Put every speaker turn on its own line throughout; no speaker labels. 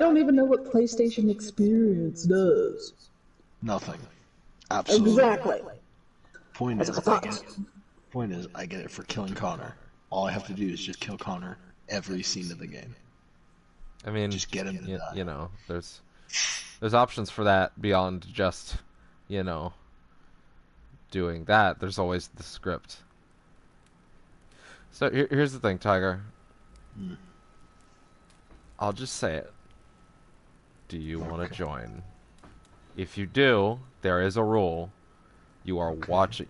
don't even know what PlayStation Experience does.
Nothing. Absolutely.
Exactly.
Point is, I get it for killing Connor. All I have to do is just kill Connor every scene of the game.
I mean,
just get him to die.
You know, there's options for that beyond just, doing that. There's always the script. So here's the thing, Tiger. I'll just say it. Do you want to join? If you do, there is a rule. You are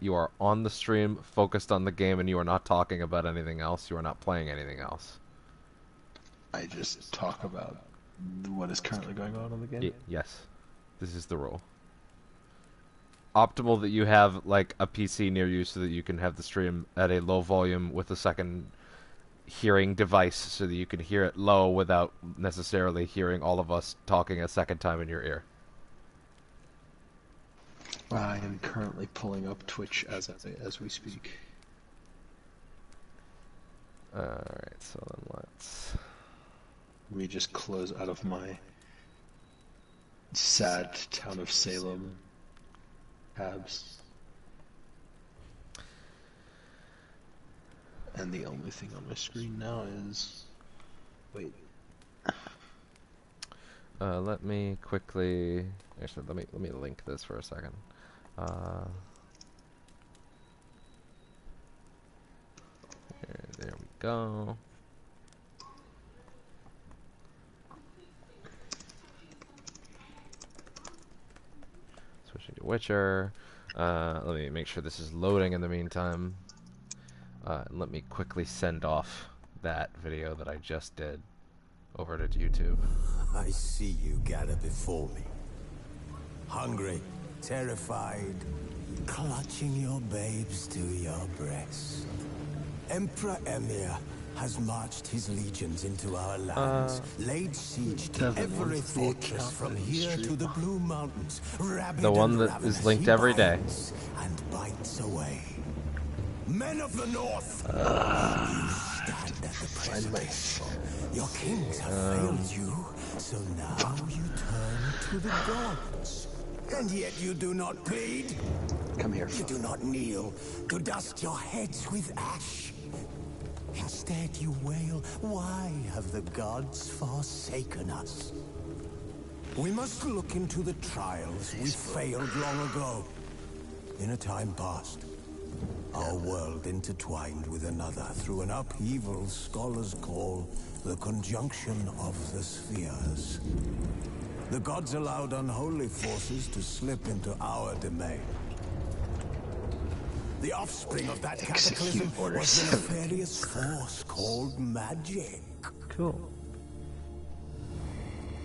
You are on the stream, focused on the game, and you are not talking about anything else. You are not playing anything else.
I just talk about what is currently going on in the game?
Yes. This is the rule. Optimal that you have, like, a PC near you so that you can have the stream at a low volume with a second hearing device so that you can hear it low without necessarily hearing all of us talking a second time in your ear.
I am currently pulling up Twitch as we speak.
Alright, so then let's...
Let me just close out of my sad Town of Salem tabs. And the only thing on my screen now is... Wait.
Let me quickly... Actually, let me link this for a second. There we go. Switching to Witcher. Let me make sure this is loading in the meantime. And let me quickly send off that video that I just did over to YouTube.
I see you gather before me. Hungry, terrified, clutching your babes to your breast. Emperor Emir has marched his legions into our lands, laid siege to every fortress from here to the Blue Mountains,
the one that is linked every day,
and bites away. Men of the North, you stand at the precipice. Your kings have failed you, so now you turn to the gods. And yet you do not plead.
Come here.
You do not kneel to dust your heads with ash. Instead you wail, why have the gods forsaken us? We must look into the trials we failed long ago. In a time past, our world intertwined with another through an upheaval scholars call the conjunction of the spheres. The gods allowed unholy forces to slip into our domain. The offspring of that cataclysm was the nefarious force called magic.
Cool.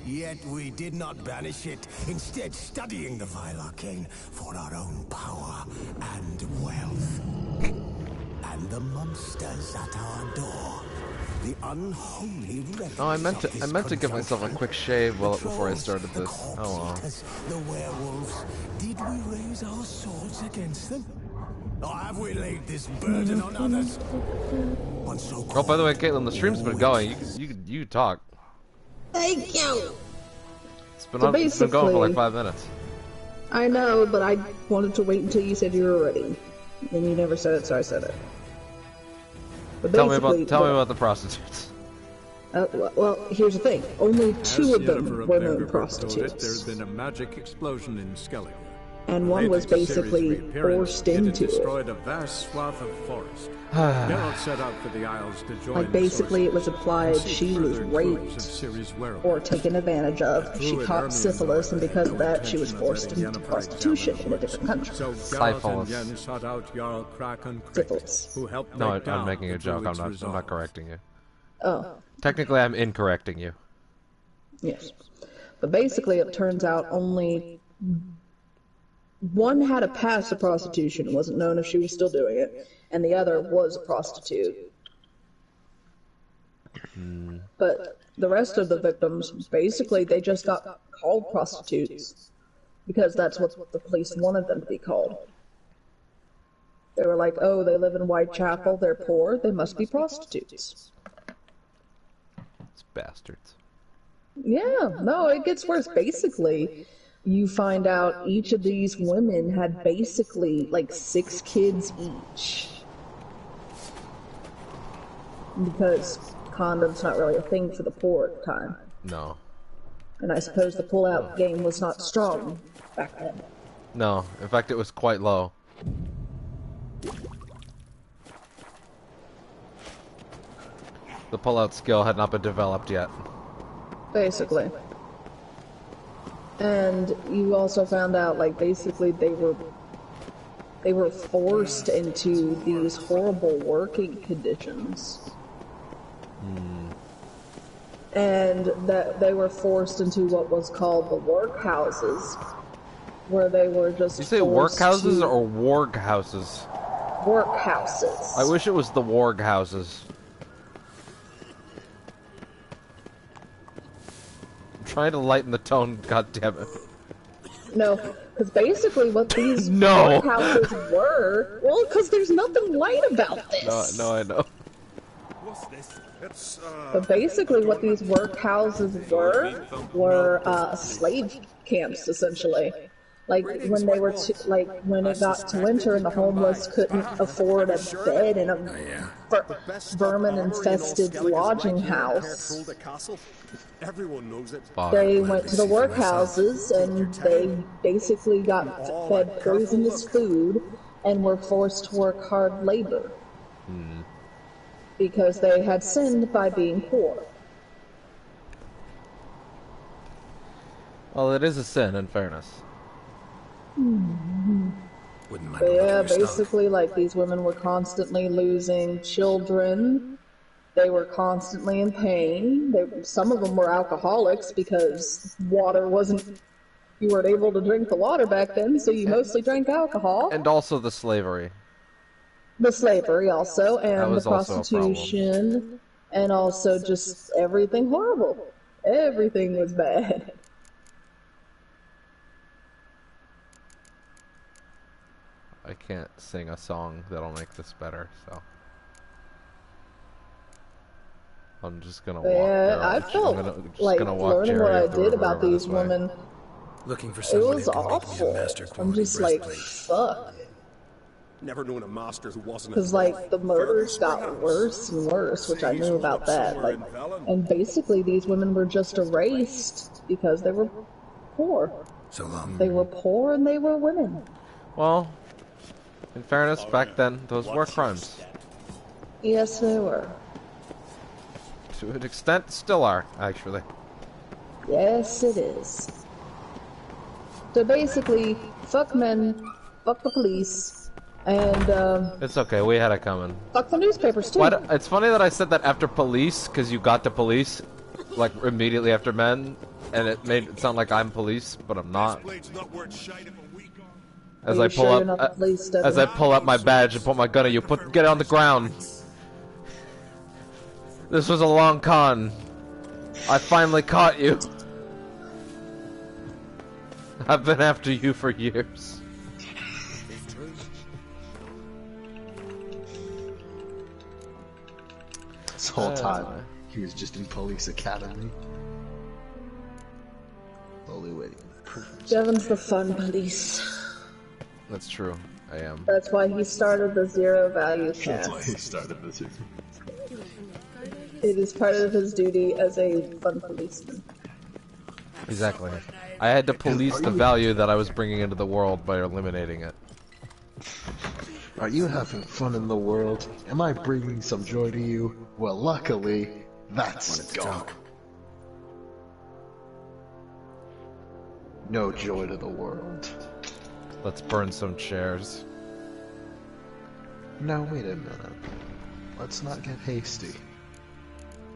Yet we did not banish it, instead studying the vile arcane for our own power and wealth. And the monsters at our door, the unholy relics.
Oh, I meant to give myself a quick shave before I started this. Oh well.
The werewolves, did we raise our swords against them? Or have we laid this burden on others?
Oh, by the way, Caitlin, the stream's been going. You talk.
Thank you.
It's been going for like 5 minutes.
I know, but I wanted to wait until you said you were ready. Then you never said it, so I said it. But
tell me about the prostitutes.
Well, here's the thing. Only 2 of them were known prostitutes.
There's been a magic explosion in Skellige.
And one was basically forced into it.
Destroyed a vast swath of forest. Geralt set out for the Isles to join.
Like basically, it was implied she was raped or taken advantage of. She caught syphilis, and because of that, she was forced into prostitution in a different country.
Syphilis.
Syphilis.
No, I'm making a joke. I'm not correcting you.
Oh.
Technically, I'm incorrecting you.
Yes, but basically, it turns out only one had a past of prostitution. It wasn't known if she was still doing it, and the other was a prostitute. But the rest of the victims, basically, they just got called prostitutes because that's what the police wanted them to be called. They were like, oh, they live in Whitechapel, they're poor, they must be prostitutes.
It's bastards.
Yeah, no, it gets worse. Basically, you find out each of these women had basically like 6 kids each. Because condoms not really a thing for the poor at the time.
No.
And I suppose the pull-out game was not strong back then.
No. In fact, it was quite low. The pull-out skill had not been developed yet.
Basically. And you also found out, like, basically they were forced into these horrible working conditions. And that they were forced into what was called the workhouses, where they were just.
You say workhouses or warg houses?
Workhouses.
I wish it was the warg houses. I'm trying to lighten the tone, goddammit.
No, because basically what these
No.
workhouses were. Well, because there's nothing light about this.
No, I know.
What's this? It's,
But basically, what these workhouses were slave camps, essentially. Like when they were when it got to winter and the homeless couldn't afford a bed in a vermin-infested lodging house,
everyone knows it.
they went to the workhouses and they basically got fed poisonous food and were forced to work hard labor. Because they had sinned by being poor.
Well, it is a sin, in fairness.
Wouldn't mind
But yeah,
looking your stomach.
basically, like, these women were constantly losing children. They were constantly in pain. Some of them were alcoholics because water wasn't... You weren't able to drink the water back then, so you mostly drank alcohol.
And also the slavery.
The slavery also, and the
was also a problem.
prostitution, and also just everything horrible. Everything was bad.
I can't sing a song that'll make this better, so... I'm just gonna walk.
Yeah, I felt like learning what I did about these women.
Looking for
It
someone
was
who can make me a
awful.
master
I'm
quality
just like,
breastplate.
fuck.
Never known a master who wasn't.
Because, like, the murders got worse and worse, which I knew about that. Like, and basically, these women were just erased because they were poor.
So long.
They were poor and they were women.
Well, in fairness, back then, those were crimes.
Yes, they were.
To an extent, still are, actually.
Yes, it is. So basically, fuck men, fuck the police, and
It's okay, we had it coming.
fuck the newspapers too.
It's funny that I said that after police, because you got to police, like, immediately after men, and it made it sound like I'm police, but I'm not. As I pull up, as I pull up my badge and put my gun at you, get on the ground. This was a long con. I finally caught you. I've been after you for years.
This whole time, he was just in police academy. Slowly waiting.
Devin's the fun police.
That's true. I am.
That's why he started the Zero Value
That's why
Cast.
he started this.
It is part of his duty as a fun policeman.
Exactly. I had to police the value that I was bringing into the world by eliminating it.
Are you having fun in the world? Am I bringing some joy to you? Well, luckily, that's gone. No joy to the world.
Let's burn some chairs.
Now wait a minute. Let's not get hasty.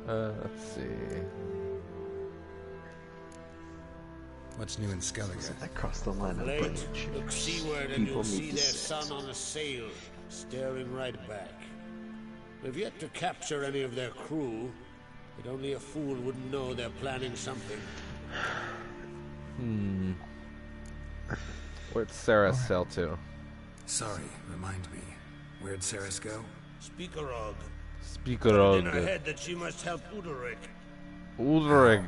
Let's see.
What's new in Skellige?
I crossed the line of burning
Late, look
chairs.
seaward and
People
you'll see
need to
their
sit.
sun on a sail, staring right back. We've yet to capture any of their crew, but only a fool wouldn't know they're planning something.
Where'd Sarah sail to?
Sorry, remind me. Where'd Ceres go?
Speakerog.
Speaker
In
of
her head that she must help Udalric.
Ulrich.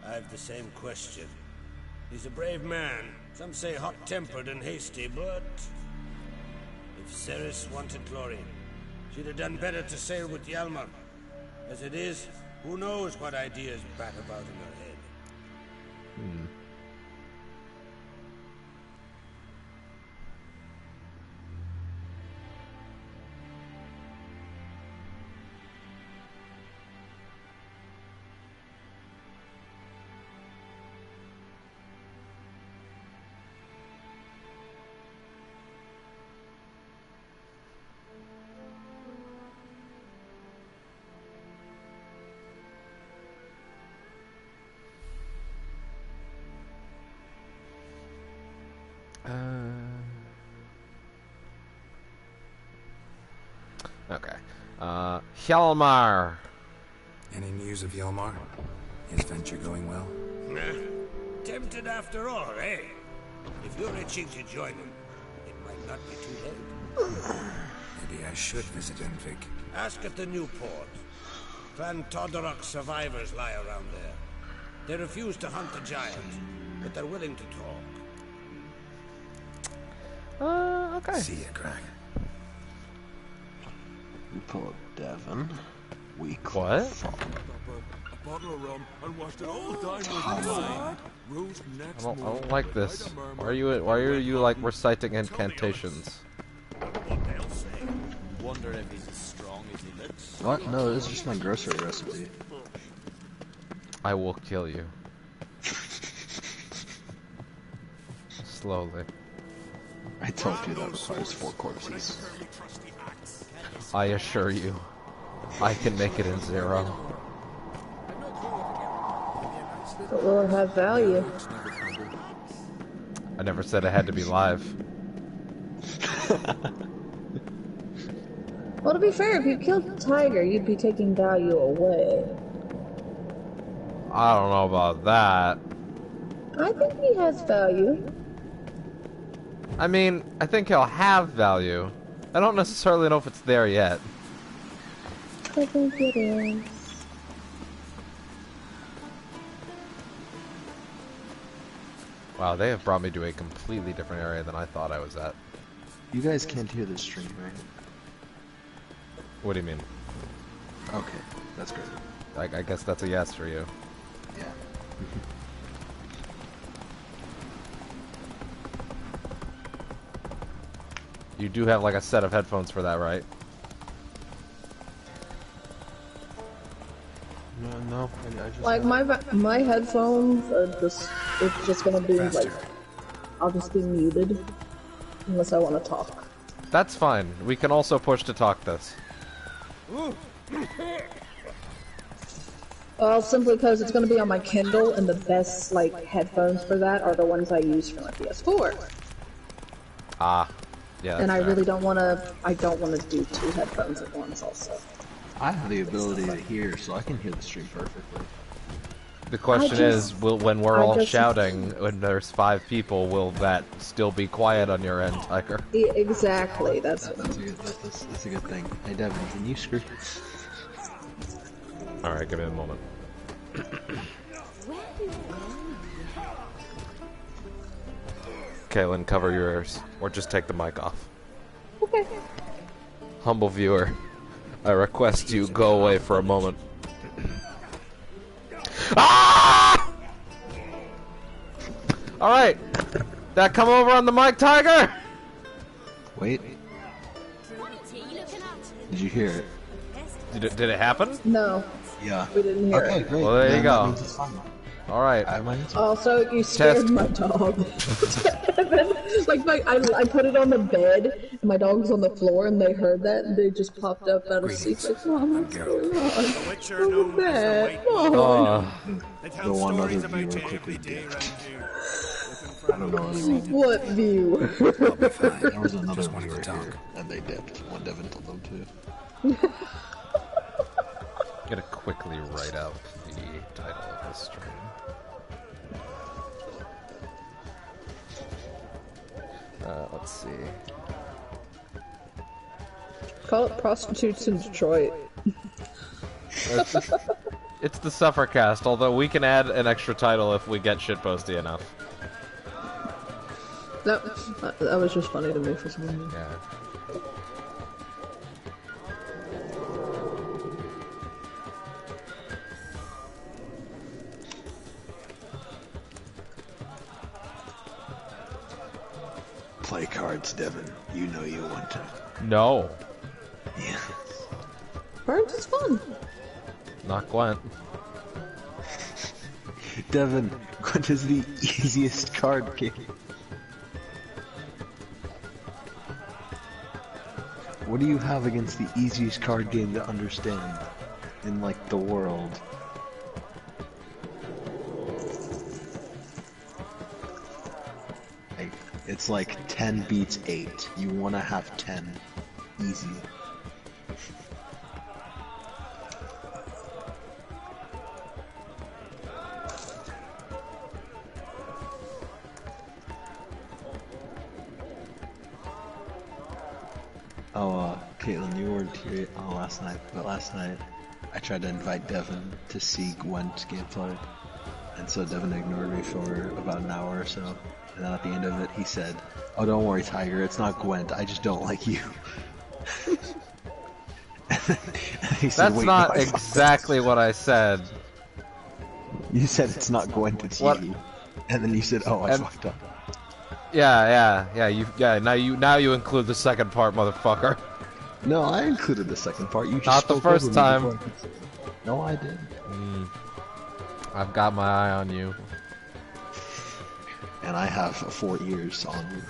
I've the same question. He's a brave man. Some say hot-tempered and hasty, but... if Ceres wanted glory, she'd have done better to sail with Hjalmar. As it is, who knows what ideas bat about in her head.
Okay. Hjalmar.
Any news of Hjalmar? His venture going well?
Nah. Tempted after all, eh? If you're itching to join him, it might not be too late.
Maybe I should visit Envig.
Ask at the new port. Clan Todorok survivors lie around there. They refuse to hunt the giant, but they're willing to talk.
Okay.
See ya, Craig.
We pull up Devon. We
What?
A bottle of rum and washed it all down with wine. Rose next
I don't like this. Why are you like reciting incantations?
What they'll say. Wonder if he's as strong as he looks.
What? No, this is just my grocery recipe.
I will kill you. Slowly.
I told you that requires 4 corpses.
I assure you, I can make it in 0.
But will it have value?
I never said it had to be live.
Well, to be fair, if you killed the tiger, you'd be taking value away.
I don't know about that.
I think he has value.
I mean, I think he'll have value. I don't necessarily know if it's there yet.
I think it is.
Wow, they have brought me to a completely different area than I thought I was at.
You guys can't hear the stream, right?
What do you mean?
Okay, that's great.
I guess that's a yes for you.
Yeah.
You do have like a set of headphones for that, right?
No, I just
Like my headphones are just, it's just gonna be like, I'll just be muted unless I want to talk.
That's fine. We can also push to talk this.
Well, simply because it's gonna be on my Kindle, and the best like headphones for that are the ones I use for my PS4.
Ah, yeah.
And I
fair.
really don't want to. I don't want to do 2 headphones at once. Also,
I have the ability to hear, so I can hear the stream perfectly.
The question is, when we're all shouting, when there's 5 people, will that still be quiet on your end, Tiger?
exactly. That's
a good thing. Hey Devin, can you scream?
Alright, give me a moment. Kaylin, cover your ears, or just take the mic off.
okay.
Humble viewer, I request you go away for a moment. Ah! Alright, that come over on the mic, Tiger?
Wait. Did you hear it?
Did it happen?
No,
Yeah.
we didn't hear
Okay,
it.
great.
Well, there you
Then
go.
that means it's fine.
Alright.
Also, you scared
Test.
my dog. And then, I put it on the bed, and my dog's on the floor, and they heard that, and they just popped up out of sleep like, Mom, what's going on?
The Witcher known as the
bad.
White
Oh.
They
The
tell
one
stories
other
about
viewer
you
quickly
every day
dipped.
around here.
I don't know anyone.
What view?
I'll be fine.
There was another
Just wanted
viewer
to talk.
here, and they dipped when Devin told them to.
I'm gonna quickly write out the title of this stream. Let's see. It's
Call it prostitutes in Detroit.
It's the Suffercast, although we can add an extra title if we get shitposty enough.
That was just funny to me for some reason.
Yeah.
Play cards, Devin. You know you want to.
No.
Yeah.
Cards is fun.
Not Gwent.
Devin, what is the easiest card game? What do you have against the easiest card game to understand in, like, the world? Like, it's like 10 beats 8. You want to have 10. Easy. Caitlin, you weren't here last night, but last night I tried to invite Devin to see Gwent gameplay, and so Devin ignored me for about an hour or so, and then at the end of it he said, "Oh, don't worry, Tiger, it's not Gwent, I just don't like you." He said,
That's not exactly what I said.
You said it's not Gwent, it's
what?
you. And then you said, "Oh, I fucked up."
Yeah. Now you include the second part, motherfucker.
No, I included the second part. You just
not the first time.
No, I didn't.
I've got my eye on you.
And I have 4 ears on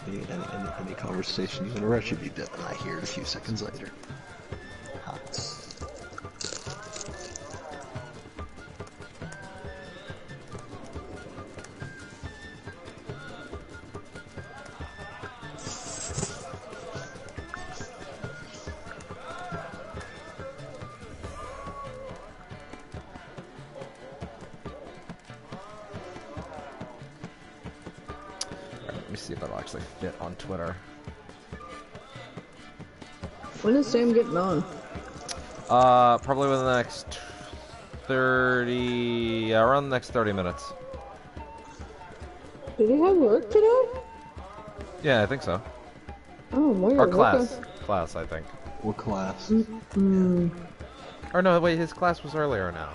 you. Any conversation you interrupt should be dead, and I hear it a few seconds later. Hot.
See if that'll actually fit on Twitter.
When is Sam getting on?
Probably within the next 30, around the next 30 minutes.
Did he have work today?
Yeah, I think so.
Oh, weird.
Or class.
Okay.
Class, I think.
What class?
Or no, wait, his class was earlier now.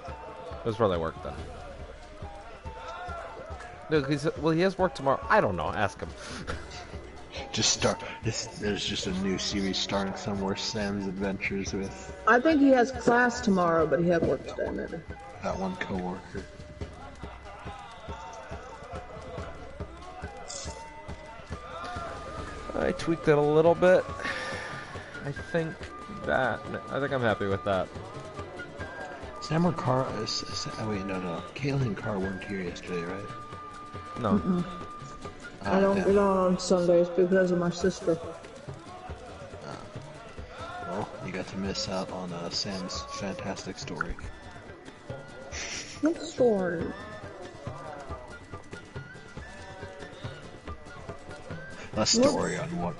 It was probably work then. No, well, he has work tomorrow. I don't know. Ask him.
Just start. There's just a new series starting somewhere. Sam's Adventures with.
I think he has class tomorrow, but he had work today, maybe.
That one coworker.
I tweaked it a little bit. I think I'm happy with that.
Sam or Carl? Oh wait, no. Caitlin and Carl weren't here yesterday, right?
No.
I don't get on Sundays because of my sister.
Well, you got to miss out on Sam's fantastic story.
What story?
A story on what?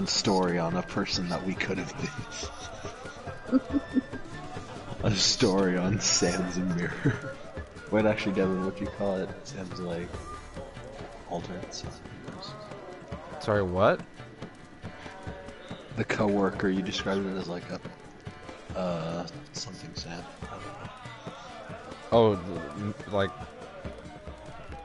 Story on a person that we could have been. A story on Sam's mirror. Wait, actually, Devin, what do you call it? Sam's like alternate self.
Sorry, what?
The coworker, you described it as like a something Sam.
Oh, like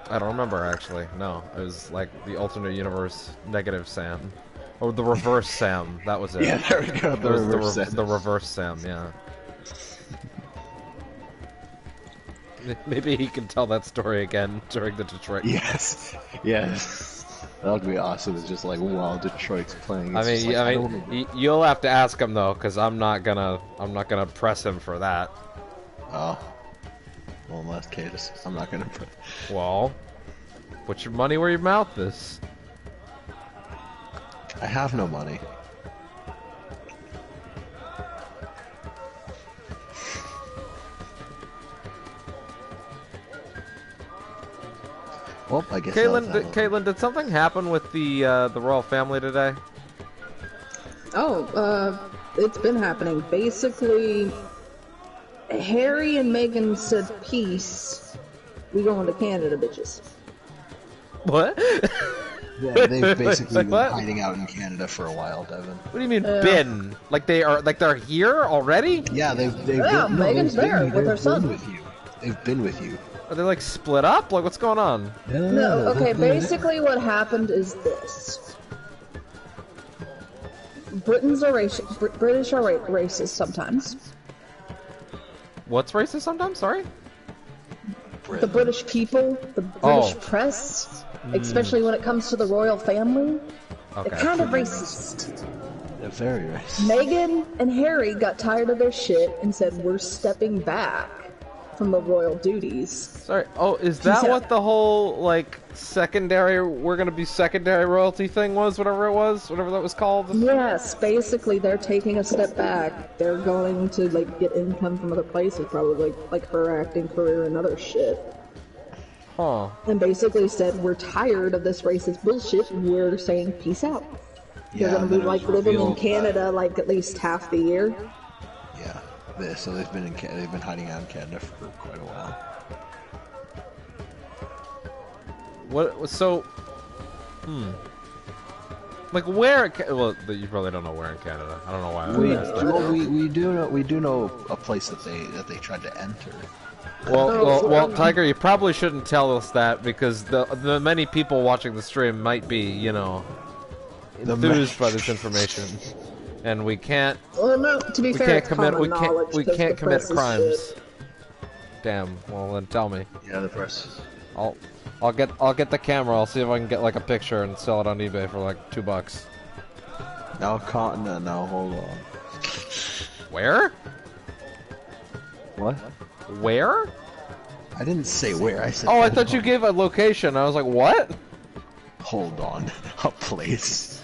I don't remember actually. No, it was like the alternate universe negative Sam, or the reverse Sam. That was it.
Yeah, there we go. The reverse Sam.
The reverse Sam. Yeah. Maybe he can tell that story again during the Detroit.
Yes. That would be awesome. It's just like while Detroit's playing.
I mean, you'll have to ask him though, because I'm not gonna press him for that.
Oh. Well, in that case, I'm not gonna put.
Well, put your money where your mouth is.
I have no money. Well, I guess.
Caitlin, did something happen with the royal family today?
It's been happening. Basically, Harry and Meghan said peace. We going to Canada, bitches.
What?
Yeah, they've basically been
what?
hiding out in Canada for a while, Devin.
What do you mean been? Like they're here already?
Yeah, they've
Yeah,
been,
Megan's there with her son.
With you. They've been with you.
Are they like split up? Like what's going on?
No, okay, basically what happened is this. British are racist sometimes.
What's racist sometimes? Sorry?
The British people, the British press, especially when it comes to the royal family, they're kind of racist.
They're very racist.
Meghan and Harry got tired of their shit and said, we're stepping back from the royal duties.
Sorry. Oh, is that what the whole, like, we're gonna be secondary royalty thing was? Whatever it was? Whatever that was called?
Yes, basically they're taking a step back. They're going to, like, get income from other places, probably, like her acting career and other shit.
Huh.
And basically said, we're tired of this racist bullshit, and we're saying peace out.
Yeah,
they're gonna be, like, living in Canada, like, at least half the year.
Yeah. So they've been hiding out in Canada for quite a while.
What? So, like where? Well, you probably don't know where in Canada. I don't know why.
We do know a place that they tried to enter.
Well, Tiger, you probably shouldn't tell us that because the many people watching the stream might be, you know, enthused by this information, and we can't.
Well, no. To be fair, it's common knowledge.
We can't commit crimes. Damn. Well, then tell me.
Yeah, the press.
I'll get the camera. I'll see if I can get like a picture and sell it on eBay for like $2.
No, hold on.
Where?
What?
Where?
I didn't say where. I said.
Oh, I thought you gave a location. I was like, what?
Hold on, a place.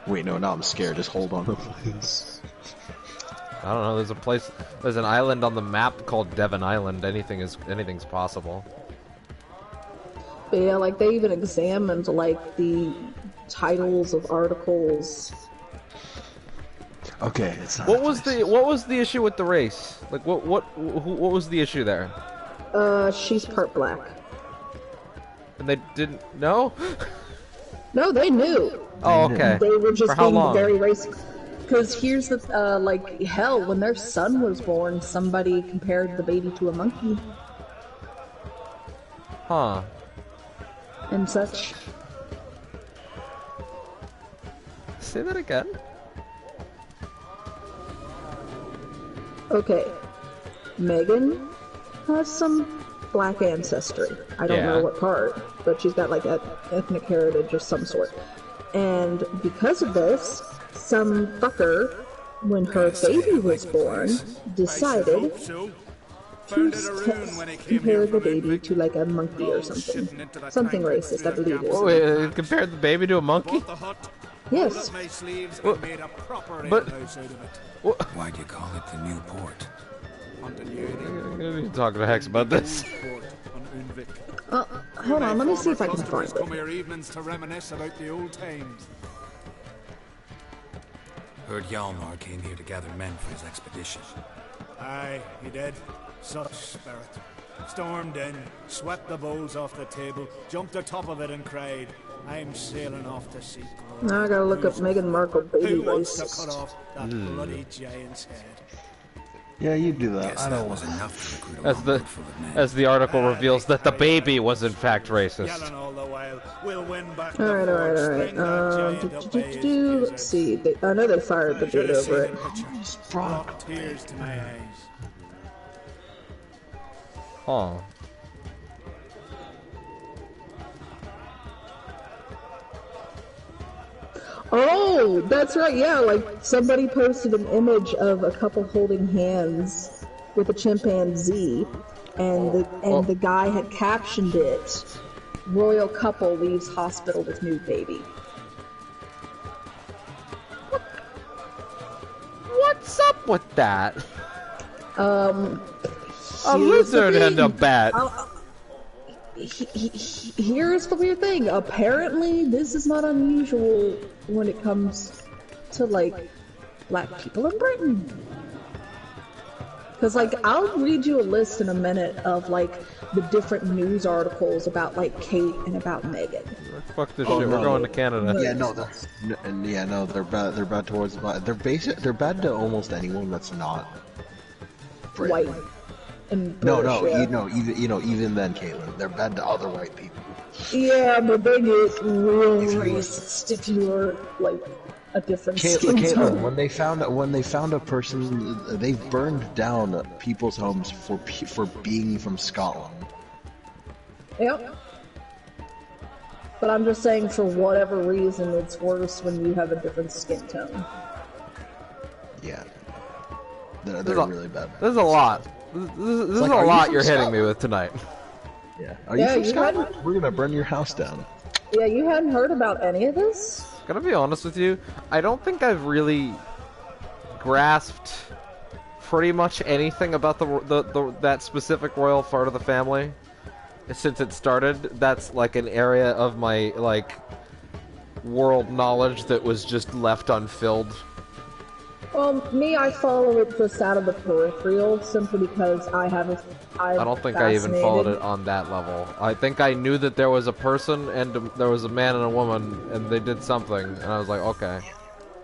Wait, no, now I'm scared. Just hold on, a place.
I don't know. There's a place. There's an island on the map called Devon Island. Anything's possible.
But yeah, like they even examined like the titles of articles.
Okay, it's not.
What was the issue with the race? Like what was the issue there?
She's part black.
And they didn't know?
No, they knew.
Oh, okay.
They were just being
long?
very racist. Because here's the like hell, when their son was born, somebody compared the baby to a monkey.
Huh.
And such.
Say that again.
Okay. Meghan has some black ancestry. I don't know what part, but she's got like ethnic heritage of some sort. And because of this, some fucker, when her baby was born, decided to compare the baby to like a monkey or something. Something racist, I believe it is.
Oh, wait, compared the baby to a monkey?
Yes.
But
Why do you call it the new port?
I'm gonna be talking to Hex about this.
Hold on, let me see if I can find
Come
it.
here evenings to reminisce about the old times.
Heard Hjalmar came here to gather men for his expedition.
Aye, he did. Such spirit. Stormed in, swept the bowls off the table, jumped atop of it and cried, I'm sailing off to seek glory.
Now I gotta look up Meghan Markle baby
Who wants to cut
racist.
off that bloody giant's head?
Yeah, you do that.
Guess
I
that
don't
was
want.
enough to recruit a boat full of men.
As the article reveals that the baby was in fact racist.
Yelling all the while, we'll win back
Alright,
the
alright,
fort,
alright.
string that giant up by his
Let's see. I know they fired the dude over it.
brought tears to my eyes.
Huh.
Oh, that's right. Yeah, like somebody posted an image of a couple holding hands with a chimpanzee, and the guy had captioned it, "Royal couple leaves hospital with new baby."
What's up with that? A
Here's the
lizard and a
thing.
bat.
Here's the weird thing. Apparently, this is not unusual when it comes to, like, black people in Britain. Because, like, I'll read you a list in a minute of, like, the different news articles about, like, Kate and about Meghan.
Fuck this shit. We're going to Canada.
Yeah, no, they're bad. They're bad towards. They're bad to almost anyone that's not Britain.
White and British,
even then, Caitlin, they're bad to other white people.
Yeah, but they get real racist if you're, like, a different skin
Caitlin,
tone.
when they found a person, they burned down people's homes for being from Scotland.
Yep. But I'm just saying, for whatever reason, it's worse when you have a different skin tone.
Yeah. They're really bad.
There's a lot. This is
like,
a
are you
lot
from
you're hitting me
Scotland?
with tonight.
Yeah. Are you from Scotland? We're gonna burn your house down.
Yeah, you hadn't heard about any of this?
Gonna be honest with you, I don't think I've really grasped pretty much anything about that specific royal part of the family since it started. That's like an area of my like world knowledge that was just left unfilled.
Well, I follow it just out of the peripheral, simply because I
don't think I even followed it on that level. I think I knew that there was a person and there was a man and a woman, and they did something, and I was like, okay.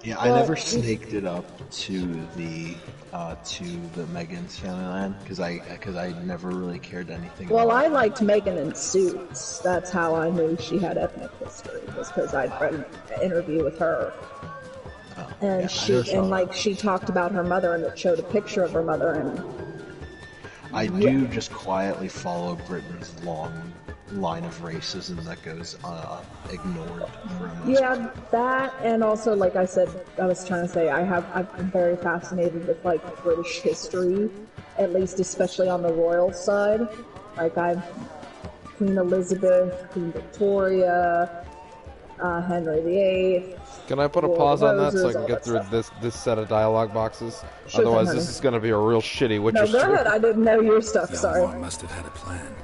Yeah, I never snaked it up to the Meghan's family line because I never really cared anything.
Well,
about
I liked Meghan in Suits. That's how I knew she had ethnic history, was because I'd read an interview with her. And she talked about her mother, and it showed a picture of her mother, and
I do just quietly follow Britain's long line of racism that goes ignored for a most
yeah, that, and also, like I said, I was trying to say, I've been very fascinated with, like, British history, at least especially on the royal side. Like, Queen Elizabeth, Queen Victoria, Henry VIII.
Can I put a pause on that so I can get through this set of dialogue boxes?
Sure,
Otherwise,
honey.
this is going to be a real shitty Witcher
No, go ahead. I didn't know your stuff. Sorry.
Yalmar must have had a plan.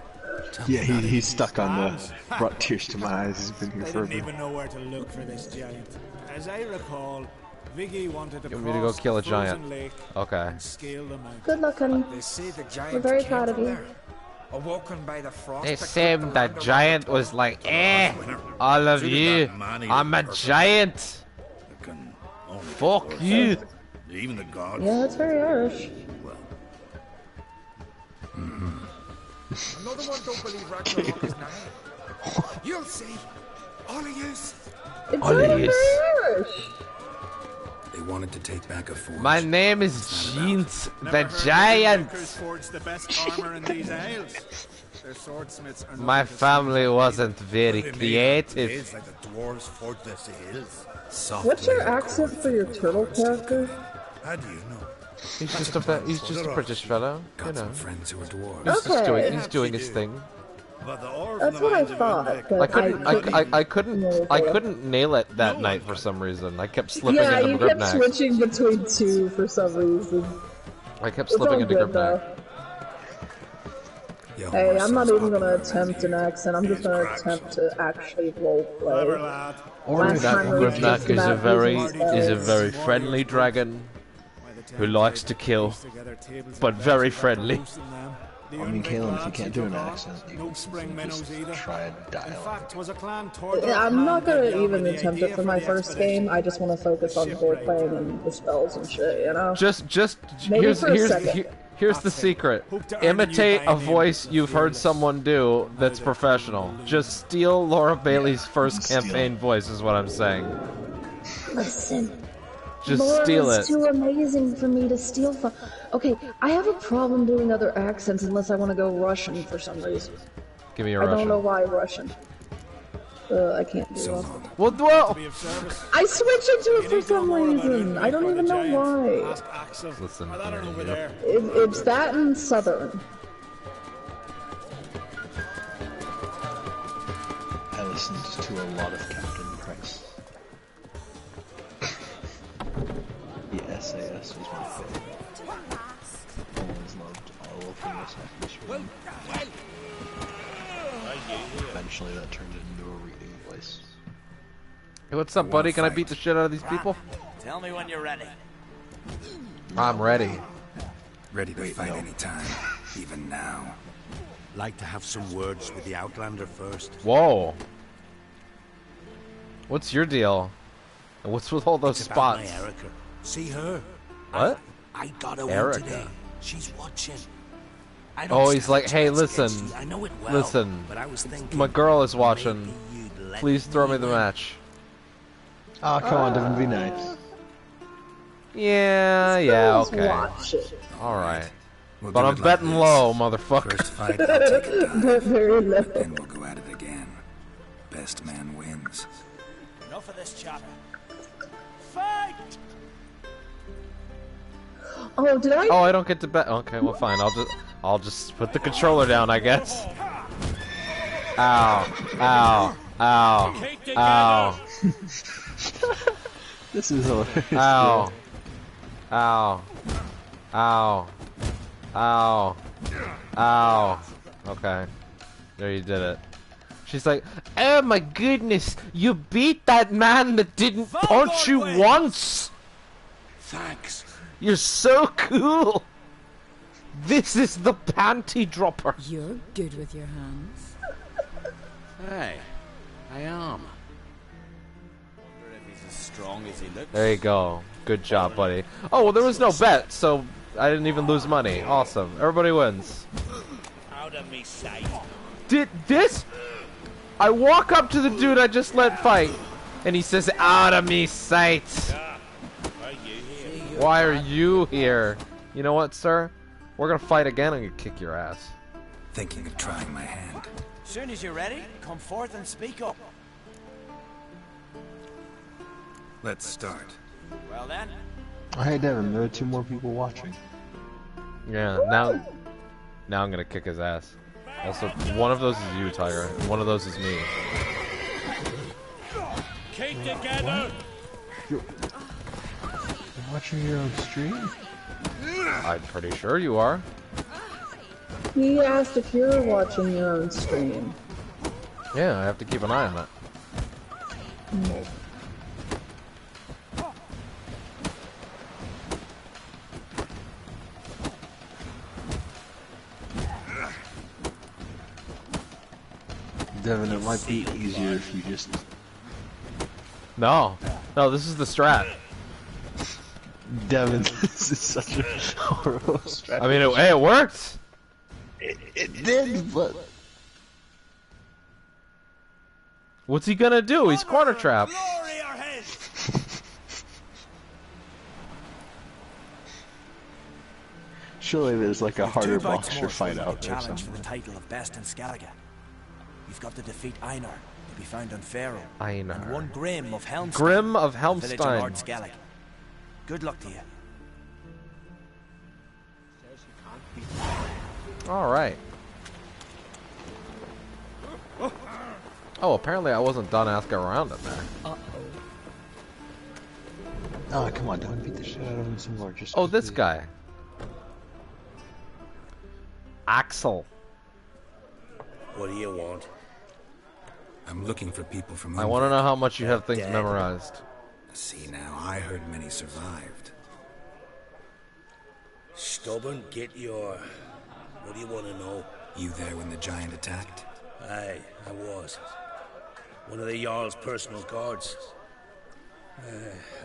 Yeah, he's stuck on the brought tears to my eyes. He's been here
They
for a
didn't
bit.
even know where to look for this giant. As I recall, Viggy wanted to
You want me to go
cross
kill a
the frozen
giant?
lake
Okay.
and scale the mountain.
Good luck, honey.
They say the giant
We're very
came
proud of
from
you.
there, awoken by the frost.
They
that
said
gripped
the
land
giant
around
was like, all of you, I'm a giant. Fuck you.
Even the gods.
Yeah, that's very Irish.
Another one don't believe Ragnarok is nigh. You'll see. All of yous.
It's
All
not
it
very
is.
Irish.
They wanted to take back a forge.
My name is Jeans
Never
the
heard of
Giant.
Makers forged the best armor in these isles. Their swordsmiths are
My
nothing to
family wasn't very
They made
creative.
blades like the dwarves forged their sails.
What's your accent for your turtle character?
How do you know?
He's just a British fellow, you
Got
know.
some friends who are dwarves.
Okay.
He's doing his thing.
But the orphan
That's what I thought. But
I couldn't nail it that night for some reason. I kept slipping
Yeah,
into
you kept
Gribnax.
switching between two for some reason.
I kept
It's
slipping
all
into
good
Gribnax.
though.
Yalmar
Hey, I'm not
sounds
even gonna
popular
attempt an accent. I'm just gonna attempt to actually
Clever
roleplay.
lad.
Last time we
Gribnax
talked
is a
about
very
using spells.
friendly dragon
By the
who
time
likes
they
to kill,
pieced together tables
but
and
very
benches after
friendly.
roasting them, the
I mean,
young
Caleb, if you
lads
can't
he
do an
took on,
accent, you
no
can
spring minnows
just
either.
try a
In
dialogue.
fact, was a clan toward
I'm not gonna even
the
attempt
idea
it for my
the
first
expedition.
game. I just want to focus on roleplaying and the spells and shit, you know?
Just
Maybe
here's
for a second.
here's the secret.
Hope to earn a new
Imitate a
name
voice
for the
you've heard
fearless.
someone do that's professional. Just steal Laura Bailey's first
steal
campaign voice is what I'm saying.
Listen,
Just
Laura
steal
is
it.
too amazing for me to steal from. Okay, I have a problem doing other accents unless I want to go Russian for some reason.
Give me a
I don't know
Russian.
why Russian. I can't do that.
Well,
Be of service.
I switch into
You
it for
need to know
some
more about
reason. I don't
Ulrich or
even
the
know
giant.
why.
Ask Axel.
Listen
Or that
here,
over
you-
there.
It's that and Southern.
I listened to a lot of Captain Price. The SAS was my favorite. I always loved all of the SAS. Eventually that turned into a reading voice.
Hey, what's up, buddy? Can I beat the shit out of these people?
Tell me when you're ready.
I'm ready.
Ready to fight any time, even now.
Like to have some words with the Outlander first.
Whoa. What's your deal? And what's with all those
It's about
spots?
my Erica. See her?
What?
I got her
Erica.
one today. She's watching.
Oh, he's like, hey, listen,
I know it well,
listen,
but I was thinking
my girl is watching.
maybe you'd let
Please throw me the
win.
match.
Oh, come on, Devin, be nice.
Yeah, yeah,
Let's
okay.
watch it.
Alright.
We'll
But
do
I'm
it like
betting
this.
low, motherfucker.
First fight, I'll take a dive.
But very low.
Then we'll go at it again. Best man wins.
Enough of this chatter. Fight!
Oh, did I?
Oh, I don't get to bet. Okay, well, fine. I'll just put the controller down, I guess. Ow! Ow! Ow! Ow!
This is hilarious.
Ow! Ow! Ow! Ow! Ow! Okay, there you did it. She's like, oh my goodness, you beat that man that didn't punch you once!
Thanks.
You're so cool! This is the panty dropper!
You're good with your hands.
Hey, I am.
Wonder if he's as strong as he looks.
There you go. Good job, buddy. Oh, well, there was no bet, so I didn't even lose money. Awesome. Everybody wins.
Out of me sight.
Did this? I walk up to the dude I just let fight, and he says, out of me sight.
Are you here?
Why are you here? You know what, sir? We're gonna fight again. I'm gonna kick your ass.
Thinking of trying my hand.
Soon as you're ready, come forth and speak up.
Let's start.
Well then,
Oh, hey, Devin, there are 2 more people watching.
Yeah, now I'm gonna kick his ass. Also, one of those is you, Tiger. And one of those is me.
Keep together.
You're watching your own stream?
I'm pretty sure you are.
He asked if you're watching your own stream.
Yeah, I have to keep an eye on it.
No.
Devin, it might be easier if you just...
No, this is the strat.
Devin, this is such a horrible strategy.
I mean, it worked.
It did, but...
What's he gonna do? He's corner trapped.
glory or his!
Surely there's like a harder
2 bites
boxer
more
fight
for
out
the
there
challenge for the
somewhere.
title of best in Skellige. You've got to defeat Einar, to be found on Faroe,
Einar.
and 1 Grim of Helmstein.
Grim of
the village of
Helmstein.
Lord Skellige. Good luck to you.
Alright. Oh, apparently I wasn't done asking around in there.
Oh, come on, Devin, beat the shit out of him some more. Just
Oh, this
please.
guy. Axel.
What do you want?
I'm looking for people from
I want to
Umber.
know how much you have things
Dead.
memorized.
See now, I heard many survived.
Stubborn, get your... What do you want to know?
You there when the giant attacked?
Aye, I was. One of the Jarl's personal guards.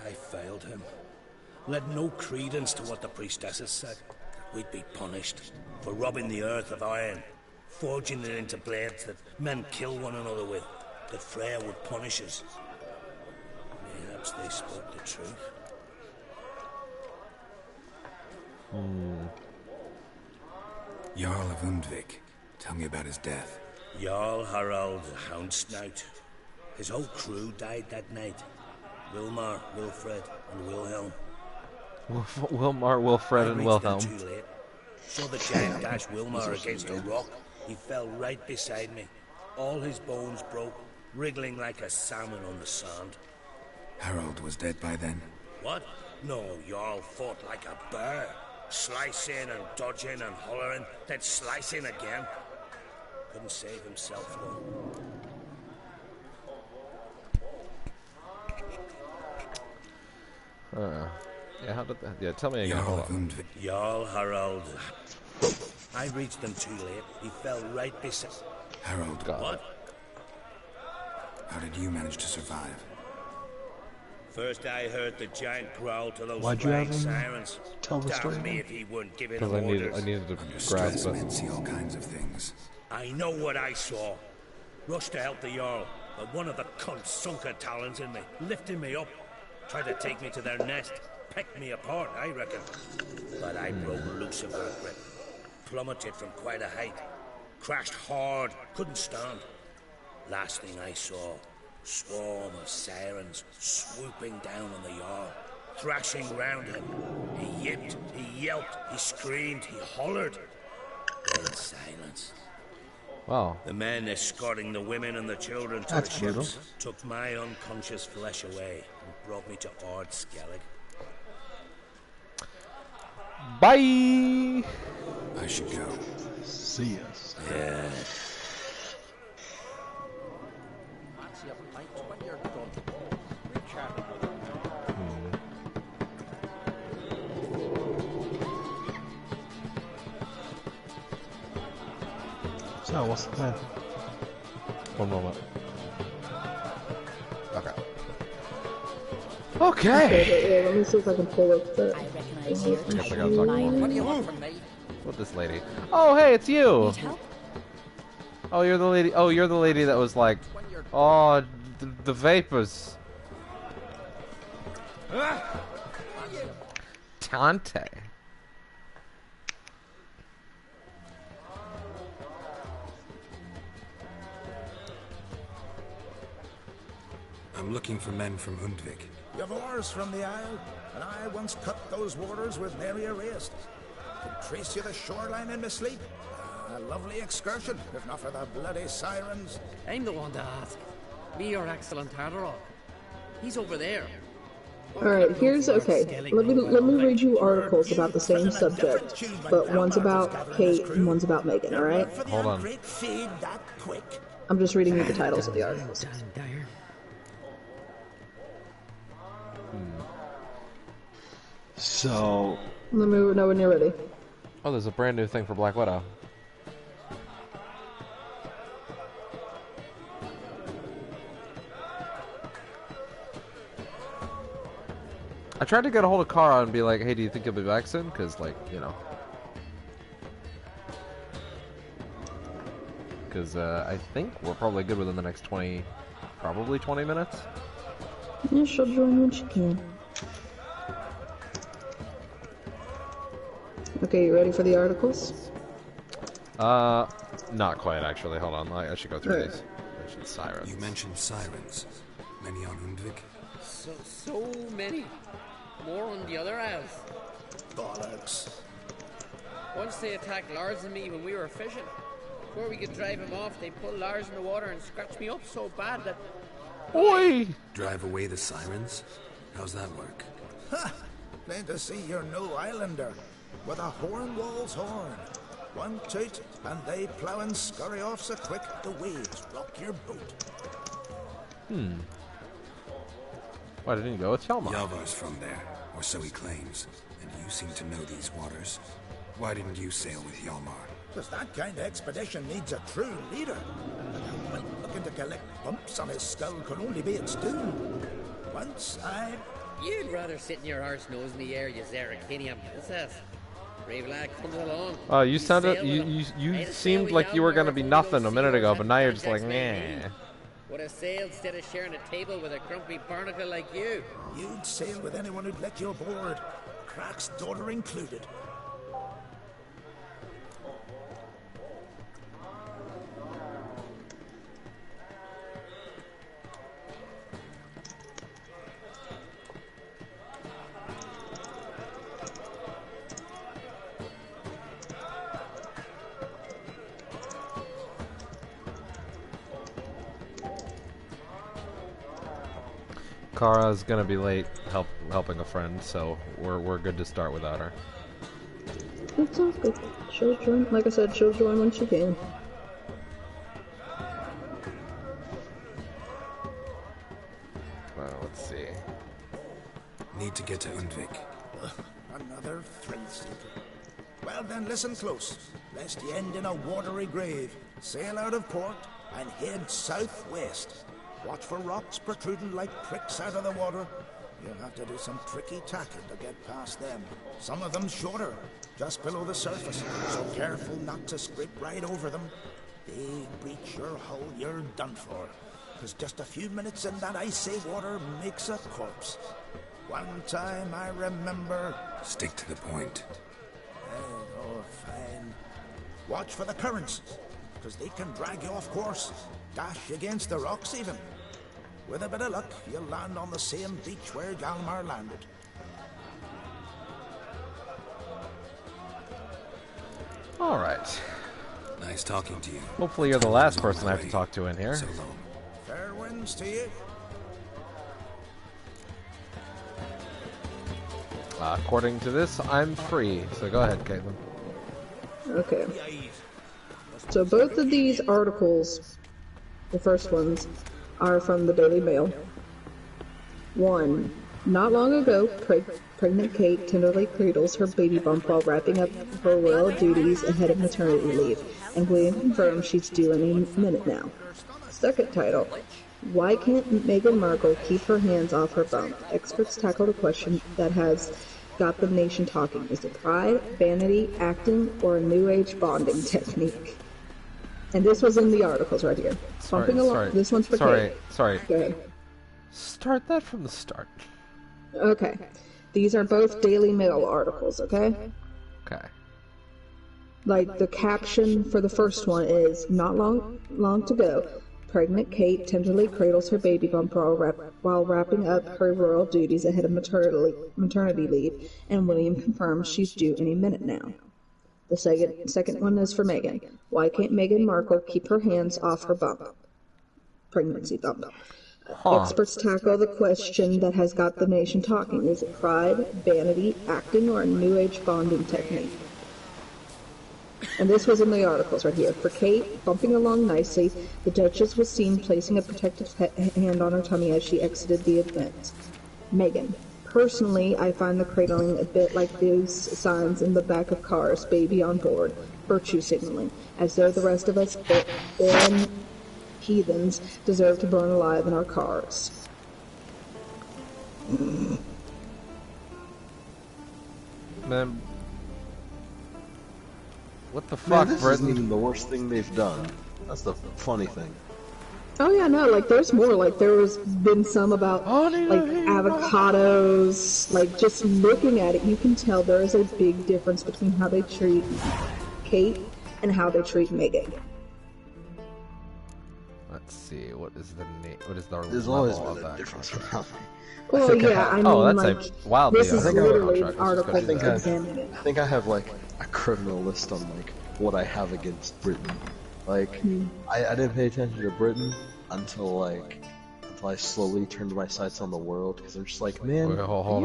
I failed him. Led no credence to what the priestesses said. We'd be punished for robbing the earth of iron, forging it into blades that men kill one another with, that Freya would punish us. Perhaps they spoke the truth.
Jarl of Undvik. Tell me about his death.
Jarl Harald the Houndsnout. His whole crew died that night. Wilmar, Wilfred, and Wilhelm.
Wilmar, Wilfred,
I
and
reached
Wilhelm.
them too late. Saw the giant dash Wilmar against a rock. He fell right beside me. All his bones broke, wriggling like a salmon on the sand.
Harold was dead by then.
What? No, Jarl fought like a bear. Slicing and dodging and hollering, then slicing again. Couldn't save himself, though.
Yeah, how did that? Yeah, tell me again. Hold on.
Jarl Harald. I reached him too late. He fell right beside.
Harold.
God.
What?
How did you manage to survive?
First I heard the giant growl to those
Why'd you
flying
have him
sirens.
tell the story
Damn me
again?
if he wouldn't give in
Because I
orders.
needed to
Under
grasp
stress,
it.
men see all kinds of things.
I know what I saw. Rushed to help the Jarl, but one of the cunts sunk her talons in me, lifting me up. Tried to take me to their nest. Pecked me apart, I reckon. But I broke loose of her grip. Plummeted from quite a height. Crashed hard. Couldn't stand. Last thing I saw, swarm of sirens swooping down on the Jarl, thrashing round him. He yipped, he yelped, he screamed, he hollered. Then silence.
Wow.
The men escorting the women and the children to
That's
the ships
brutal.
took my unconscious flesh away and brought me to Ard Skellig.
Bye!
I should go.
See us.
Yeah.
So, what's the plan?
One moment. Okay.
Yeah, let me see if I can pull up the...
I recognize your
I guess I
type.
gotta talk more.
What do you want from me?
What this lady? Oh, hey, it's you.
Need help?
Oh, you're the lady. Oh, you're the lady that was like, oh, the vapors. Tante.
I'm looking for men from Undvik.
You've oars from the Isle, and I once cut those waters with nary a waste. Can trace you the shoreline in my sleep. A lovely excursion, if not for the bloody sirens.
I'm the one to ask. Me, your excellent Haderall. He's over there.
Alright, here's okay. Let me read you articles about the same subject, but one's about Kate and one's about Megan, alright?
Hold on.
Feed that quick.
I'm just reading you the titles of the articles.
So,
Let me know when you're ready.
Oh, there's a brand new thing for Black Widow. I tried to get a hold of Kara and be like, hey, do you think you'll be back soon? Because, like, you know. Because I think we're probably good within the next 20 minutes.
Yeah, she'll join when she can. Okay, you ready for the articles?
Not quite, actually. Hold on, I should go through these. Mentioned sirens.
You mentioned sirens. Many on Undvik?
So many. More on the other isles.
Bollocks.
Once they attacked Lars and me when we were fishing. Before we could drive him off, they pulled Lars in the water and scratched me up so bad that...
Oi!
Drive away the sirens? How's that work?
Ha! Plain to see you're no islander. With a horn wall's horn. One toot, and they plough and scurry off so quick the waves rock your boat.
Why didn't you go with Hjalmar?
Yavar's from there, or so he claims. And you seem to know these waters. Why didn't you sail with Hjalmar?
Because that kind of expedition needs a true leader. And a wight looking to collect bumps on his skull can only be its doom. Once I...
You'd rather sit in your arse nose in the air, you Zaracanian princess. Brave lad comes along.
Oh, you sounded... You seemed like you were gonna be nothing a minute ago, but now you're just like, nah.
Would have sailed instead of sharing a table with a grumpy barnacle like you.
You'd sail with anyone who'd let you aboard. Crack's daughter included.
Kara's gonna be late helping a friend, so we're good to start without her.
It sounds good. She'll join, like I said, she'll join when she can.
Well, let's see.
need to get to Undvik.
Another thrill seeker. Well then, listen close, lest you end in a watery grave. Sail out of port and head southwest. Watch for rocks protruding like pricks out of the water. You'll have to do some tricky tacking to get past them. Some of them shorter, just below the surface, so careful not to scrape right over them. They breach your hull, you're done for. Because just a few minutes in that icy water makes a corpse. One time I remember...
Stick to the point.
Oh, fine. Watch for the currents, because they can drag you off course. Dash against the rocks even. With a bit of luck, you'll land on the same beach where Hjalmar landed.
Alright.
Nice talking to you.
Hopefully you're the last person I have to talk to in here.
So long.
Fair winds to you.
According to this, I'm free. So go ahead, Caitlin.
Okay. So both of these articles, the first ones, are from the Daily Mail. 1. Not long ago, pregnant Kate tenderly cradles her baby bump while wrapping up her royal duties ahead of maternity leave, and William confirms she's due any minute now. Second title. Why can't Meghan Markle keep her hands off her bump? Experts tackle the question that has got the nation talking. Is it pride, vanity, acting, or a new age bonding technique? And this was in the articles right here. Bumping along. This one's for Kate.
Sorry.
Go ahead.
Start that from the start.
Okay. These are both Daily Mail articles, okay?
Okay.
Like, the caption for the first one is, not long to go, pregnant Kate tenderly cradles her baby bump while wrapping up her royal duties ahead of maternity leave, and William confirms she's due any minute now. The second one is for Meghan. Why can't Meghan Markle keep her hands off her bump? Pregnancy bump. Experts tackle the question that has got the nation talking. Is it pride, vanity, acting, or a new age bonding technique? And this was in the articles right here. For Kate, bumping along nicely, the Duchess was seen placing a protective hand on her tummy as she exited the event. Meghan. Personally, I find the cradling a bit like those signs in the back of cars, baby on board, virtue signaling, as though the rest of us barren heathens deserve to burn alive in our cars.
Man, what the fuck,
this
Britain?
isn't even the worst thing they've done. That's the funny thing.
Oh yeah, no, like there's more. Like there's been some about like avocados. Like just looking at it, you can tell there is a big difference between how they treat Kate and how they treat Meghan.
Let's see, what is the name? What is the
There's
level
always
of
been a
that
difference
contract?
around me.
Well, yeah, I mean,
that's
like,
a wildly
this is literally an
contract.
article
I think
examining it.
I think I have like a criminal list on like what I have against Britain. Like I didn't pay attention to Britain until I slowly turned my sights on the world because I'm just like, man.
Wait, hold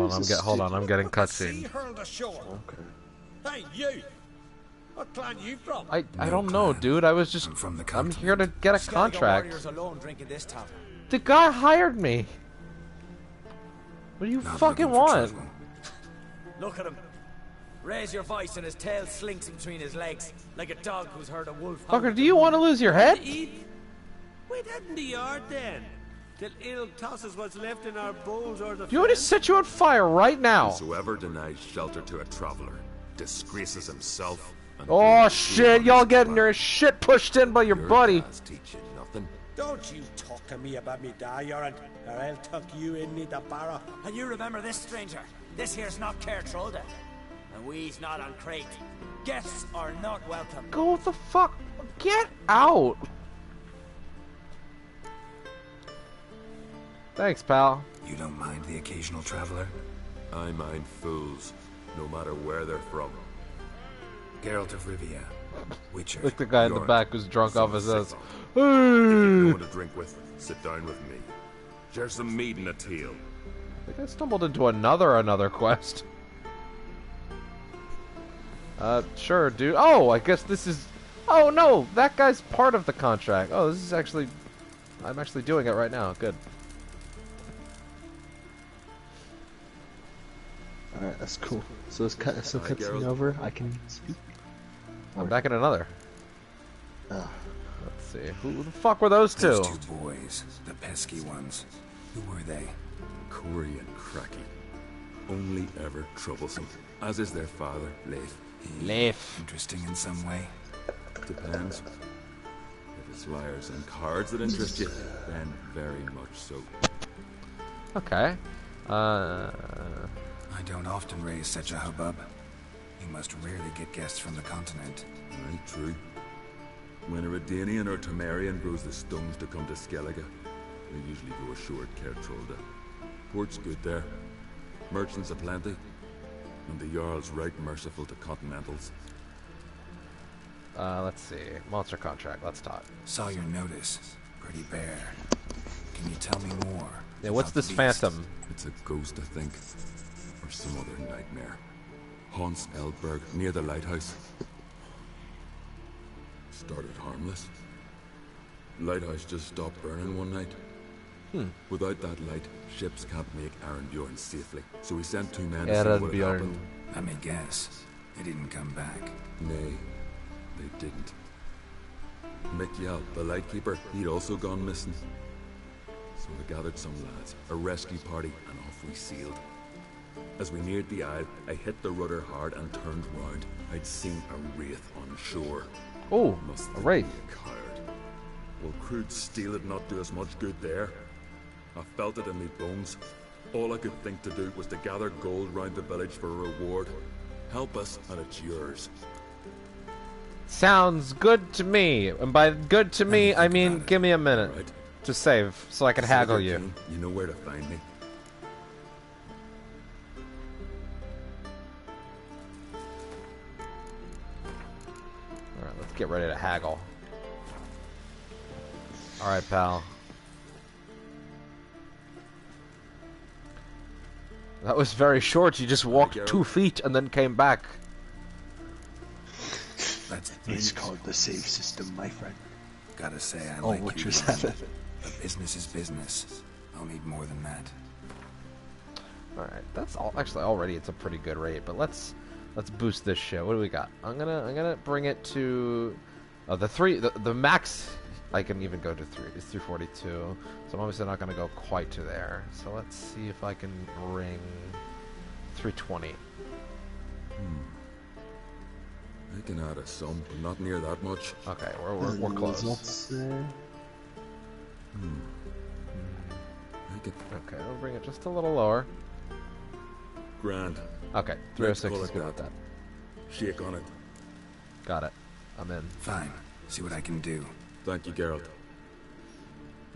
on, I'm getting cutscene.
Okay.
Hey, you! What clan you from?
I don't know, dude. I was just I'm here to get a contract. The guy hired me. What do you fucking want?
Look at him. Raise your voice and his tail slinks between his legs, like a dog who's heard a wolf.
Fucker, do you want to lose your head?
Wait out in the yard then, till ill tosses what's left in our bowls or the
Do you want to set you on fire right now?
Whoever denies shelter to a traveler disgraces himself. And
Oh shit, y'all getting your shit pushed in by your buddy.
teach you nothing.
Don't you talk to me about me da, Yoran, or I'll tuck you in me da barra.
And you remember this, stranger? This here's not Cair Trolda, and we's not on Crete. Guests are not welcome.
Go the fuck, get out. Thanks, pal.
You don't mind the occasional traveler?
I mind fools, no matter where they're from.
Geralt of Rivia, Witcher.
Look, the guy in the back who's drunk off his ass.
If you want to drink with, sit down with me. Share some mead and a teal.
I think I stumbled into another quest. Sure, dude. Oh, I guess this is... Oh, no! That guy's part of the contract. Oh, this is actually... I'm actually doing it right now. Good.
Alright, that's cool. So it's cutscene over. I can speak.
I'm back in another.
Oh.
Let's see. Who the fuck were those two?
Those two boys, the pesky ones. Who were they?
Corey and Cracky. Only ever troublesome, as is their father, Leif.
Leif.
Interesting in some way?
Depends. If it's liars and cards that interest you, then very much so.
Okay.
I don't often raise such a hubbub. You must rarely get guests from the continent.
Right, true. When a Redanian or Temerian grows the stones to come to Skellige, they usually go ashore at Kertrolda. Port's good there. Merchants aplenty. And the Jarl's right merciful to continentals.
Let's see. Monster contract. Let's talk.
Saw your notice. Pretty bare. Can you tell me more?
Yeah, what's this phantom?
It's a ghost, I think. Or some other nightmare. Haunts Eldberg, near the lighthouse. Started harmless. Lighthouse just stopped burning one night. Without that light, ships can't make Arenbjorn safely. So we sent 2 men to see what had happened.
Let me guess. They didn't come back.
Nay, they didn't. Mikyal, the lightkeeper, he'd also gone missing. So I gathered some lads, a rescue party, and off we sailed. As we neared the isle, I hit the rudder hard and turned round. I'd seen a wraith on shore.
Oh, a wraith.
Coward. Will crude steel had not do us much good there? I felt it in my bones. All I could think to do was to gather gold round the village for a reward. Help us, and it's yours.
Sounds good to me. And by good to me, I mean give me a minute to save so I can haggle you.
You know where to find me.
Alright, let's get ready to haggle. Alright, pal. That was very short. You just walked 2 feet and then came back.
It's called the save system, my friend.
Gotta say, I like
what
you.
you're saying.
But business is business. I'll need more than that.
Alright, that's all. Actually, already it's a pretty good rate. But let's boost this shit. What do we got? I'm gonna bring it to the max. I can even go to 3. It's 342. So I'm obviously not gonna go quite to there. So let's see if I can ring 320.
I can add a sum, but not near that much.
Okay, we're close. Okay, I'll bring it just a little lower.
Grand.
Okay, 306 is good with that.
Shake on it.
Got it. I'm in.
Fine. See what I can do.
Thank you, Geralt.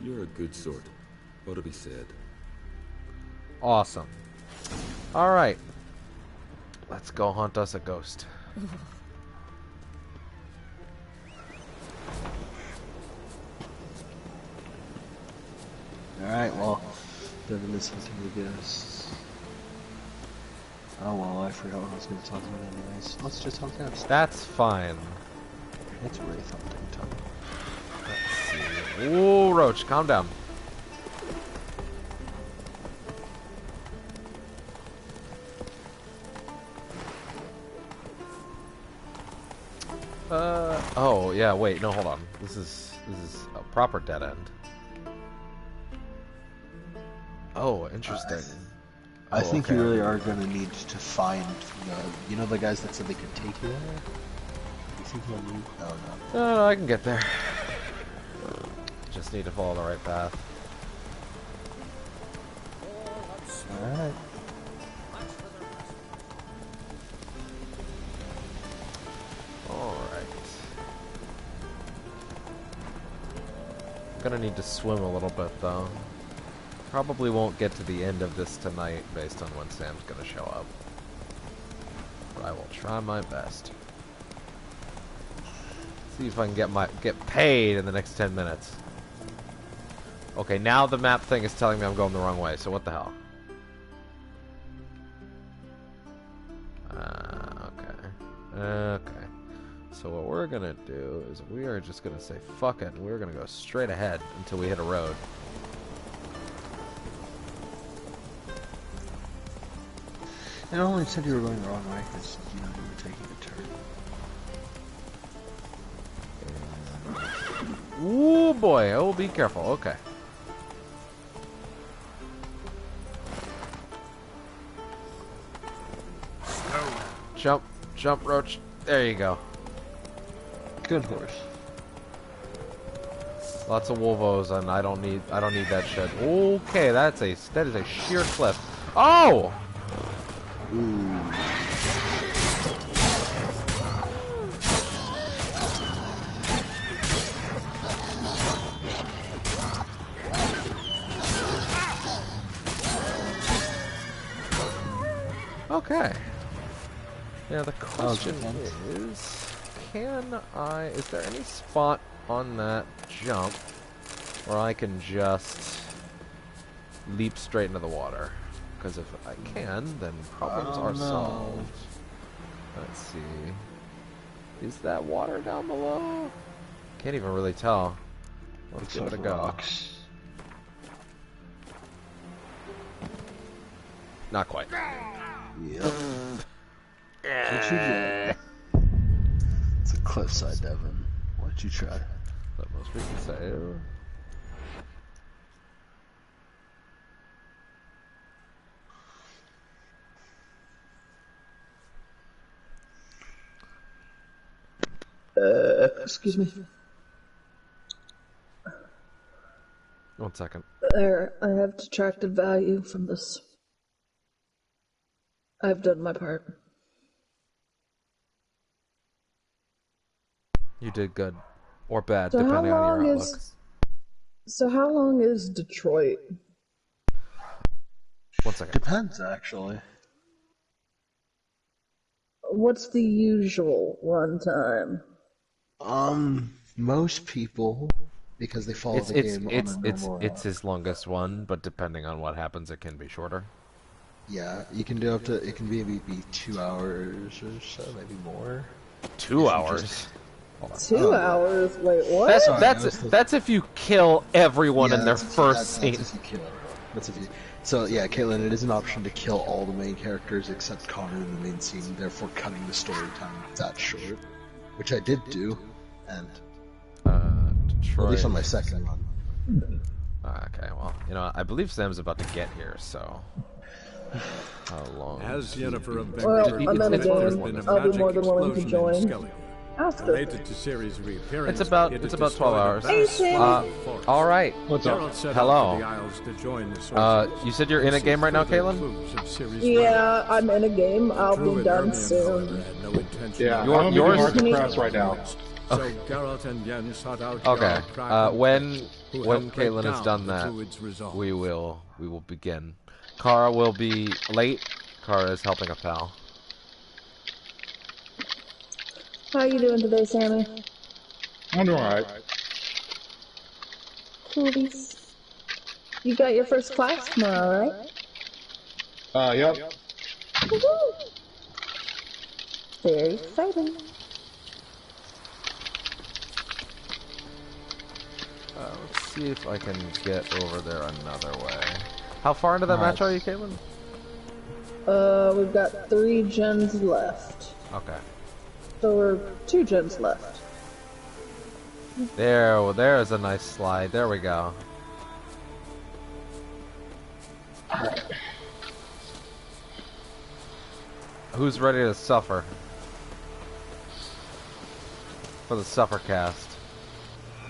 You're a good sort. Ought to be said.
Awesome. Alright. Let's go hunt us a ghost.
Alright, well, Devin is hunting the ghosts. Oh well, I forgot what I was going to talk about anyways. Let's just hunt ghosts.
That's fine.
It's wraith hunting time.
Let's see. Ooh, Roach, calm down. Oh, yeah, wait, no, hold on. This is a proper dead end. Oh, interesting.
I think you really are going to need to find, you know the guys that said they could take you there? You think you'll need... Oh, no.
No, I can get there. Just need to follow the right path.
Alright.
Alright. I'm gonna need to swim a little bit, though. Probably won't get to the end of this tonight based on when Sam's gonna show up. But I will try my best. See if I can get paid in the next 10 minutes. Okay, now the map thing is telling me I'm going the wrong way, so what the hell? Okay. So what we're gonna do is we are just gonna say fuck it, and we're gonna go straight ahead until we hit a road.
It only said you were going the wrong way because you were taking a turn.
Ooh boy, oh be careful, okay. Jump, jump, Roach. There you go.
Good horse.
Lots of wolvos, and I don't need that shit. Okay, that is a sheer cliff. Oh!
Ooh.
Okay. Yeah, the question is, is there any spot on that jump where I can just leap straight into the water? Because if I can, then problems are solved. Let's see. Is that water down below? Can't even really tell. Let's give it a go.
Rocks.
Not quite.
Yep. What'd you get? It's a cliffside, Devin. What'd you try?
Let most people say.
Excuse me.
1 second.
There, I have detracted value from this. I've done my part.
You did good. Or bad,
So
depending on your outlook.
So how long is Detroit?
1 second.
Depends, actually.
What's the usual runtime?
Most people, because they follow the game on a normal route.
It's his longest one, but depending on what happens, it can be shorter.
Yeah, you can do up to, it can maybe be 2 hours or so, maybe more.
2 hours?
2 hours? Wait, what?
That's if you kill everyone in their first scene.
That's if you kill. That's if you. So yeah, Caitlin, it is an option to kill all the main characters except Connor in the main scene, therefore cutting the story time that short, which I did do, and
Detroit.
at least on my second run.
Okay, well, you know, I believe Sam's about to get here, so how long?
As Yennefer of
Well,
Vancouver,
I'm in a game. I'll be more than willing to join.
Related to Ciri's reappearance,
It's about 12 hours.
Hey, Sam.
All right.
What's up?
Hello. You said you're in a game right now, Caitlin?
Yeah, I'm in a game. I'll be done soon.
Yeah, I'm
yours
hard to press right now.
So Geralt and Yen sought out
Okay. When
helped break
Caitlin has
down
done
the
that,
Druid's resolve.
we will begin. Kara will be late. Kara is helping a pal.
How you doing today, Sammy?
I'm doing alright.
Coolies. You got your first class tomorrow, right?
Yep.
Woohoo! Very exciting.
Let's see if I can get over there another way. How far into that match are you, Caitlin?
We've got 3 gens left.
Okay.
So we're 2 gens left.
There's a nice slide. There we go. Who's ready to suffer? For the suffer cast.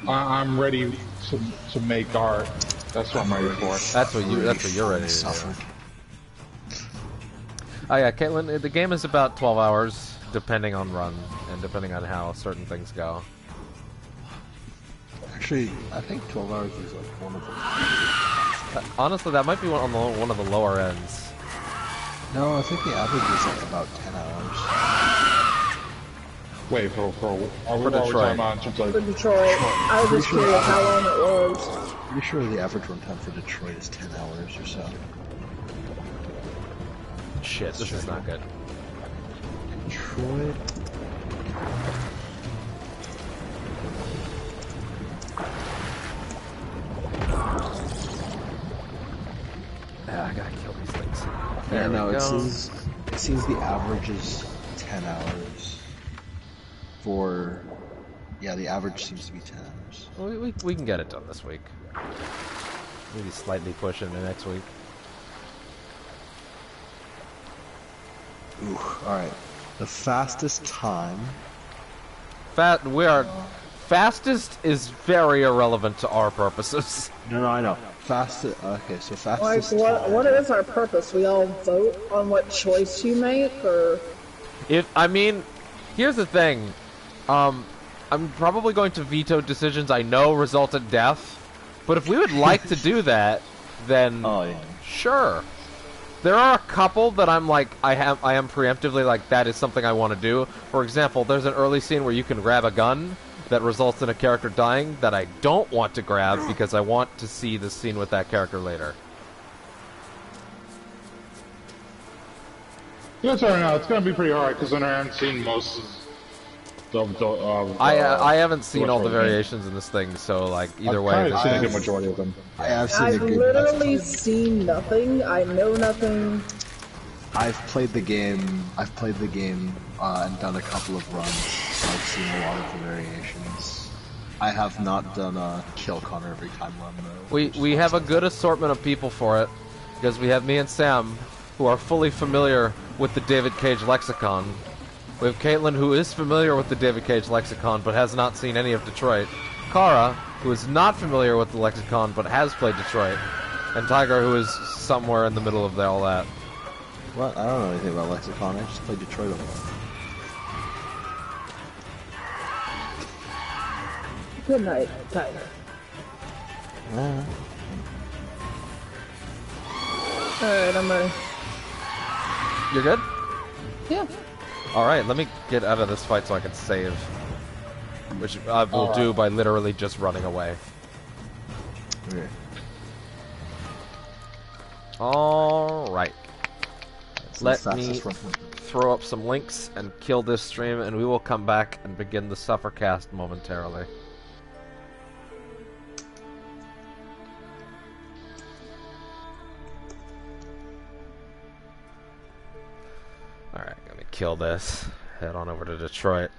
I'm ready to make art. That's what I'm ready for.
That's what you're ready to do. Oh yeah, Caitlin, the game is about 12 hours, depending on run, and depending on how certain things go.
Actually, I think 12 hours is like one of them.
Honestly, that might be one of the lower ends.
No, I think the average is like about 10 hours.
Wait, are we
Detroit.
talking about in terms of
For Detroit. I was just curious how long it was.
Pretty sure the average runtime for Detroit is 10 hours or so.
Shit, this is not good.
Detroit.
I gotta kill these things.
Yeah, no,
we
it
go.
says seems the average is 10 hours for... Yeah, the average seems to be 10 hours.
We can get it done this week. Maybe slightly push into next week.
Ooh, alright. The fastest time...
Fastest is very irrelevant to our purposes.
No, I know. Fastest... Okay, so fastest
Like, what is our purpose? We all vote on what choice you make, or...
I mean, here's the thing. I'm probably going to veto decisions I know result in death, but if we would like to do that, then sure. There are a couple that I'm like, I am preemptively like, that is something I want to do. For example, there's an early scene where you can grab a gun that results in a character dying that I don't want to grab because I want to see the scene with that character later.
Yeah, sorry, no, it's gonna be pretty hard because I haven't seen most of the.
I haven't seen all the variations in this thing, so like either way,
I've seen the majority of them.
I've literally seen nothing. I know nothing.
I've played the game and done a couple of runs, so I've seen a lot of the variations. I have not done a kill Connor every time run though.
We have a good assortment of people for it, because we have me and Sam, who are fully familiar with the David Cage lexicon. We have Caitlin, who is familiar with the David Cage lexicon, but has not seen any of Detroit. Kara, who is not familiar with the lexicon, but has played Detroit. And Tiger, who is somewhere in the middle of all that.
What? I don't know anything about lexicon. I just played Detroit a lot.
Good night, Tiger. Alright, I'm ready.
You're good?
Yeah.
Alright, let me get out of this fight so I can save. Which I will do by literally just running away.
Okay.
Alright. Let me
run.
throw up some links and kill this stream, and we will come back and begin the Suffercast momentarily. Alright, let me kill this. Head on over to Detroit.